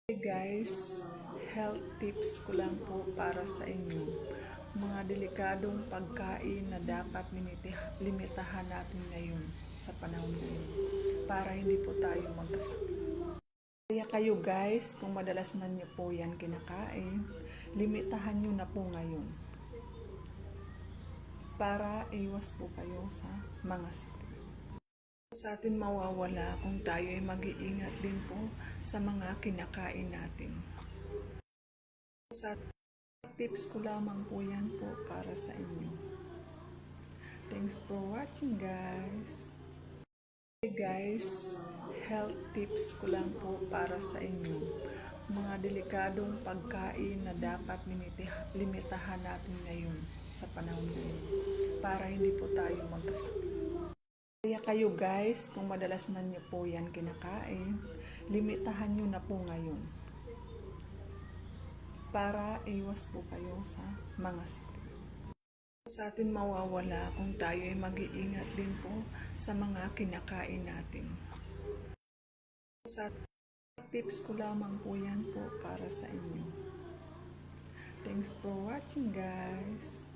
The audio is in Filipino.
Hey guys, health tips ko lang po para sa inyo. Mga delikadong pagkain na dapat limitahan natin ngayon sa panahon ngayon para hindi po tayo magkasakit. Kaya kayo guys, kung madalas man nyo po yan kinakain, limitahan nyo na po ngayon para iwas po kayo sa mga sakit. Sa atin mawawala kung tayo ay mag-iingat din po sa mga kinakain natin. Sa tips ko lamang po yan po para sa inyo. Thanks for watching guys. Hey guys, health tips ko lang po para sa inyo. Mga delikadong pagkain na dapat limitahan natin ngayon sa panahon ngayon para hindi po tayo magkasakit. Kaya kayo guys, kung madalas man nyo po yan kinakain, limitahan nyo na po ngayon para iwas po kayo sa mga sakit. Sa atin mawawala kung tayo ay mag-iingat din po sa mga kinakain natin. Sa tips ko lamang po yan po para sa inyo. Thanks for watching guys.